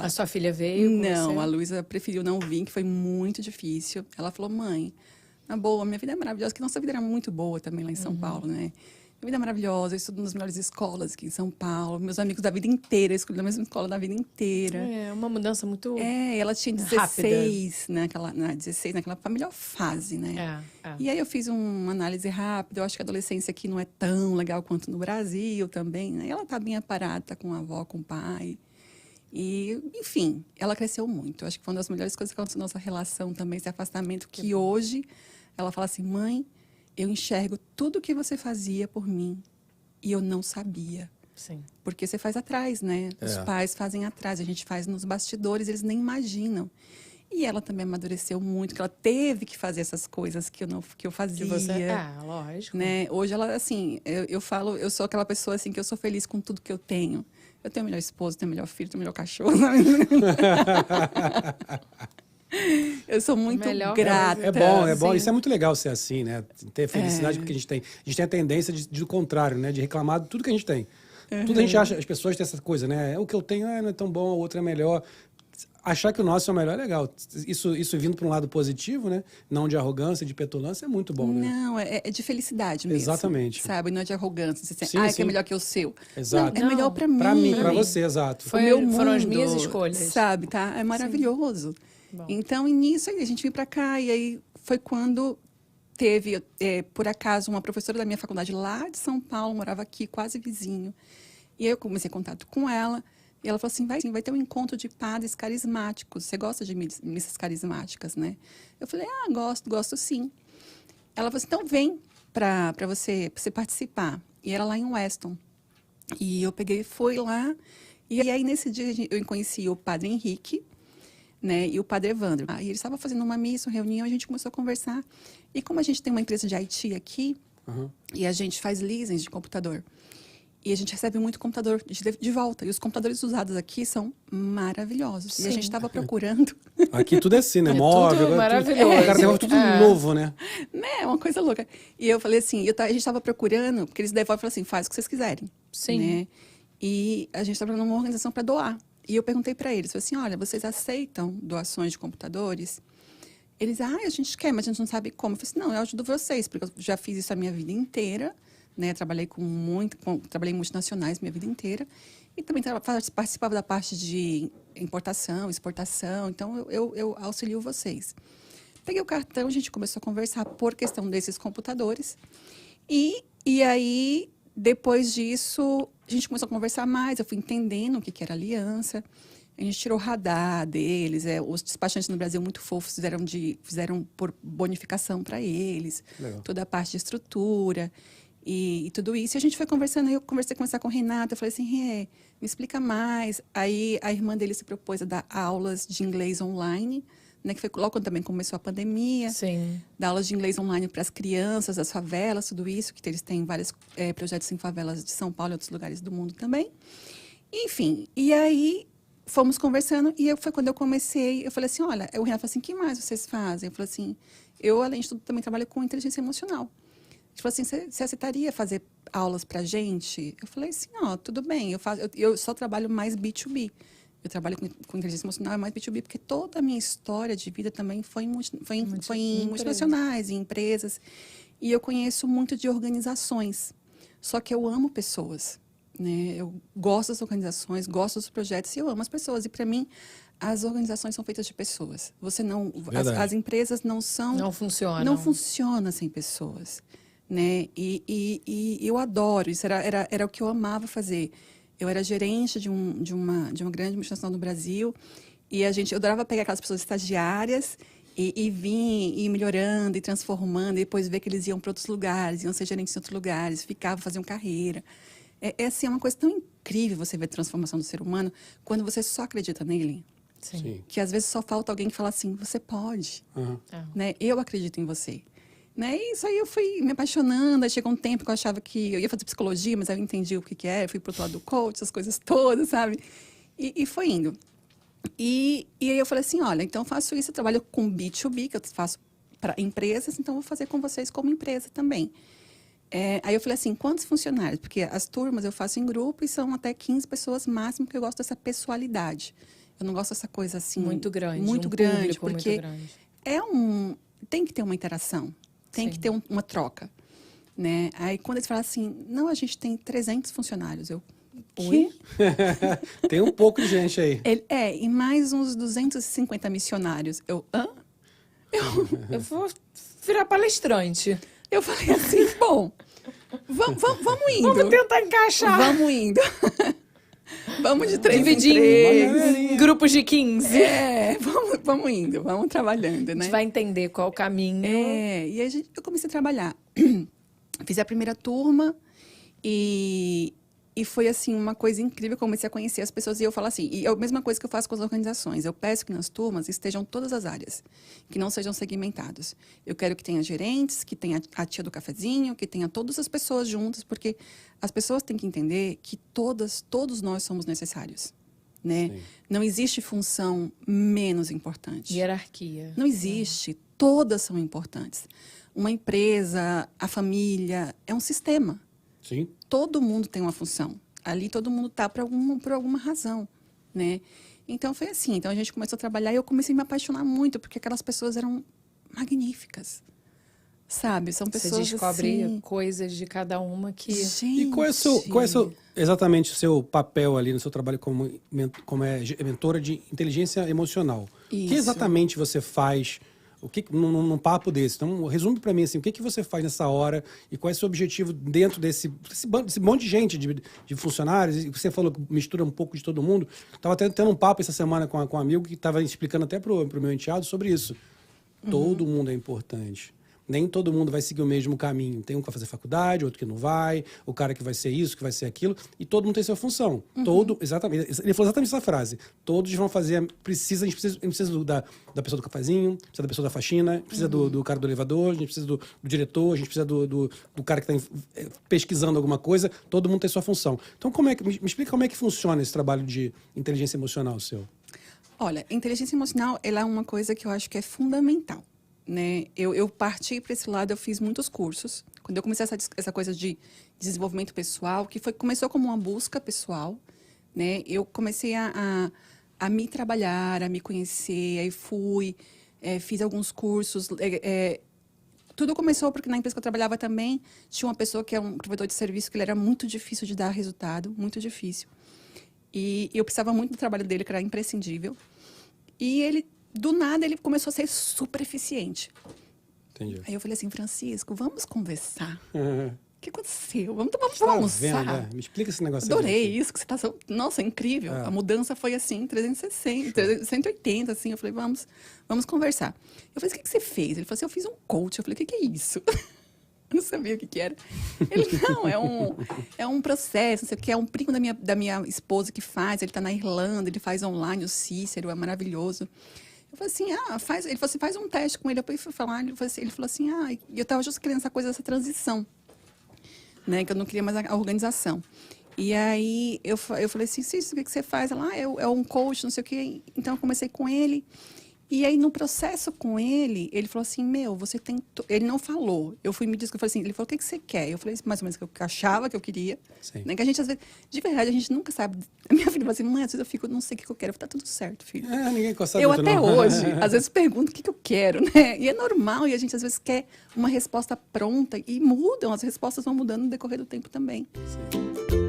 A sua filha veio com Não, você? a Luísa preferiu não vir, que foi muito difícil. Ela falou, mãe, na boa, minha vida é maravilhosa, que nossa vida era muito boa também lá em São Paulo, né? Minha vida é maravilhosa, eu estudo nas melhores escolas aqui em São Paulo, meus amigos da vida inteira, eu escolhi na mesma escola da vida inteira. É uma mudança muito Ela tinha rápida. 16 naquela melhor fase, né? E aí eu fiz uma análise rápida, eu acho que a adolescência aqui não é tão legal quanto no Brasil também, né? Ela tá bem aparada, tá com a avó, com o pai. E, enfim, ela cresceu muito. Eu acho que foi uma das melhores coisas que aconteceu na nossa relação também, esse afastamento, que hoje ela fala assim, mãe, eu enxergo tudo que você fazia por mim e eu não sabia. Sim. Porque você faz atrás, né? Os pais fazem atrás, a gente faz nos bastidores, eles nem imaginam. E ela também amadureceu muito, que ela teve que fazer essas coisas que eu fazia. Que você... lógico. Né? Hoje ela, assim, eu falo, eu sou aquela pessoa assim que eu sou feliz com tudo que eu tenho. Eu tenho o melhor esposo, tenho o melhor filho, tenho o melhor cachorro. Eu sou muito grata. É bom. Isso é muito legal ser assim, né? Ter felicidade porque a gente tem a tendência de do contrário, né? De reclamar de tudo que a gente tem. Tudo a gente acha, as pessoas têm essa coisa, né? O que eu tenho não é tão bom, o outro é melhor. Achar que o nosso é o melhor é legal. Isso vindo para um lado positivo, né? Não de arrogância, de petulância, é muito bom, né? Não, é de felicidade mesmo. Exatamente. Sabe? Não é de arrogância. Você Sim, que é melhor que o seu. Exato. Não, é melhor para mim. Para mim, para você, exato. O meu mundo, foram as minhas escolhas. Sabe, tá? É maravilhoso. Então, nisso aí, a gente veio para cá e aí foi quando teve, por acaso, uma professora da minha faculdade lá de São Paulo, morava aqui, quase vizinho. E aí eu comecei contato com ela. E ela falou assim, vai ter um encontro de padres carismáticos. Você gosta de missas carismáticas, né? Eu falei, gosto sim. Ela falou assim, então vem para você participar. E era lá em Weston. E eu fui lá. E aí, nesse dia, eu conheci o padre Henrique, né, e o padre Evandro. E eles estavam fazendo uma missa, uma reunião, a gente começou a conversar. E como a gente tem uma empresa de IT aqui, e a gente faz leasing de computador, e a gente recebe muito computador de volta. E os computadores usados aqui são maravilhosos. Sim. E a gente estava procurando... Aqui tudo é assim, né? Móvel. Tudo maravilhoso. O cara tem tudo novo, né? É uma coisa louca. E eu falei assim, a gente estava procurando, porque eles devolvem e falam assim, faz o que vocês quiserem. Sim. Né? E a gente estava procurando uma organização para doar. E eu perguntei para eles, falei assim, olha, vocês aceitam doações de computadores? Eles, a gente quer, mas a gente não sabe como. Eu falei assim, não, eu ajudo vocês, porque eu já fiz isso a minha vida inteira, né? Trabalhei trabalhei em multinacionais minha vida inteira. E também participava da parte de importação, exportação. Então, eu auxilio vocês. Peguei o cartão, a gente começou a conversar por questão desses computadores. E aí, depois disso, a gente começou a conversar mais. Eu fui entendendo o que era aliança. A gente tirou o radar deles. Os despachantes no Brasil, muito fofos, fizeram por bonificação para eles. Legal. Toda a parte de estrutura. E tudo isso, e a gente foi conversando, eu conversei com o Renato, eu falei assim, me explica mais. Aí a irmã dele se propôs a dar aulas de inglês online, né, que foi logo quando também começou a pandemia. Sim. Dar aulas de inglês online para as crianças, das favelas, tudo isso, que eles têm vários projetos em favelas de São Paulo e outros lugares do mundo também. Enfim, e aí fomos conversando, e foi quando eu comecei, eu falei assim, olha, o Renato falou assim, o que mais vocês fazem? Eu falei assim, eu, além de tudo, também trabalho com inteligência emocional. Ele falou assim, você aceitaria fazer aulas pra gente? Eu falei assim, tudo bem, eu só trabalho mais B2B. Eu trabalho com inteligência emocional, é mais B2B, porque toda a minha história de vida também foi em multinacionais, em empresas. E eu conheço muito de organizações. Só que eu amo pessoas, né? Eu gosto das organizações, gosto dos projetos e eu amo as pessoas. E para mim, as organizações são feitas de pessoas. As empresas não são... Não funcionam. Não funciona sem pessoas. Né? E eu adoro, isso era o que eu amava fazer. Eu era gerente de uma grande multinacional no Brasil e eu adorava pegar aquelas pessoas estagiárias e vir ir melhorando e transformando e depois ver que eles iam para outros lugares, iam ser gerentes em outros lugares, faziam carreira. É uma coisa tão incrível você ver a transformação do ser humano quando você só acredita nele. Sim. Que às vezes só falta alguém que fala assim, você pode, né? Eu acredito em você. Né? E isso aí eu fui me apaixonando, aí chegou um tempo que eu achava que eu ia fazer psicologia, mas aí eu entendi o que era, fui pro outro lado do coach, essas coisas todas, sabe? E foi indo. E aí eu falei assim, olha, então eu faço isso, eu trabalho com B2B, que eu faço para empresas, então eu vou fazer com vocês como empresa também. Aí eu falei assim, quantos funcionários? Porque as turmas eu faço em grupo e são até 15 pessoas máximo, porque eu gosto dessa pessoalidade. Eu não gosto dessa coisa assim... Muito grande. Muito um grande, público porque muito grande. tem que ter uma interação. Tem Sim. que ter uma troca, né? Aí, quando eles falam assim, não, a gente tem 300 funcionários. Eu, Oi? Tem um pouco de gente aí. E mais uns 250 missionários. Eu, hã? Eu vou virar palestrante. Eu falei assim, bom, vamos indo. Vamos tentar encaixar. Vamos indo. Vamos de 3 em Dividir 3. em grupos de 15. Vamos indo, vamos trabalhando, A né? gente vai entender qual o caminho. E aí eu comecei a trabalhar. Fiz a primeira turma e foi, assim, uma coisa incrível. Eu comecei a conhecer as pessoas e eu falo assim, e é a mesma coisa que eu faço com as organizações. Eu peço que nas turmas estejam todas as áreas, que não sejam segmentados. Eu quero que tenha gerentes, que tenha a tia do cafezinho, que tenha todas as pessoas juntas, porque as pessoas têm que entender que todos nós somos necessários, né? Sim. Não existe função menos importante. Hierarquia. Não existe. Todas são importantes. Uma empresa, a família, é um sistema. Sim. Todo mundo tem uma função. Ali todo mundo está por alguma razão, né? Então foi assim. Então a gente começou a trabalhar e eu comecei a me apaixonar muito, porque aquelas pessoas eram magníficas. Sabe? São pessoas Você descobre assim... coisas de cada uma que... Gente... E qual é exatamente o seu papel ali no seu trabalho como mentora de inteligência emocional? O que Isso. exatamente você faz num papo desse? Então, resume para mim assim, o que você faz nessa hora e qual é o seu objetivo dentro desse monte de gente, de funcionários, e você falou que mistura um pouco de todo mundo. Estava até tendo um papo essa semana com um amigo que estava explicando até pro meu enteado sobre isso. Todo mundo é importante. Nem todo mundo vai seguir o mesmo caminho. Tem um que vai fazer faculdade, outro que não vai, o cara que vai ser isso, que vai ser aquilo, e todo mundo tem sua função. Exatamente. Ele falou exatamente essa frase. Todos vão fazer, a gente precisa da pessoa do cafezinho, precisa da pessoa da faxina, precisa do cara do elevador, a gente precisa do diretor, a gente precisa do cara que está pesquisando alguma coisa, todo mundo tem sua função. Então, me explica como é que funciona esse trabalho de inteligência emocional seu. Olha, inteligência emocional, ela é uma coisa que eu acho que é fundamental. Né? Eu parti para esse lado, eu fiz muitos cursos. Quando eu comecei essa coisa de desenvolvimento pessoal, que começou como uma busca pessoal, né? Eu comecei a me trabalhar, a me conhecer, aí fiz alguns cursos. Tudo começou porque na empresa que eu trabalhava também tinha uma pessoa que é um provedor de serviço que ele era muito difícil de dar resultado, muito difícil. E eu precisava muito do trabalho dele, que era imprescindível. E ele... Do nada, ele começou a ser super eficiente. Entendi. Aí eu falei assim, Francisco, vamos conversar. Uhum. O que aconteceu? Vamos Vendo, almoçar. né? Me explica esse negócio aí. Adorei isso que você está... Nossa, incrível. A mudança foi assim, 360, 180, assim. Eu falei, vamos conversar. Eu falei, o que você fez? Ele falou assim, eu fiz um coach. Eu falei, o que é isso? Eu não sabia o que era. Ele, não, é um processo, não sei o que, é um primo da minha esposa que faz, ele está na Irlanda, ele faz online, o Cícero, é maravilhoso. Eu falei assim, ele falou assim, faz um teste com ele. Depois eu fui falar, ele falou assim, e eu estava justo querendo essa coisa dessa transição, né, que eu não queria mais a organização. E aí eu falei assim, Cícero, o que você faz? Ela, é um coach, não sei o quê. Então eu comecei com ele. E aí, no processo com ele, ele falou assim, você tem... Ele não falou. Eu fui me desculpar, falei assim, ele falou, o que você quer? Eu falei mais ou menos o que eu achava que eu queria. Sim. Né? Que a gente, às vezes, de verdade, a gente nunca sabe. A minha filha falou assim, mãe, às vezes eu fico, não sei o que eu quero. Eu falei, tá tudo certo, filho. Ninguém sabe Eu muito, até não. hoje, às vezes, pergunto o que eu quero, né? E é normal, e a gente, às vezes, quer uma resposta pronta. E mudam, as respostas vão mudando no decorrer do tempo também. Sim.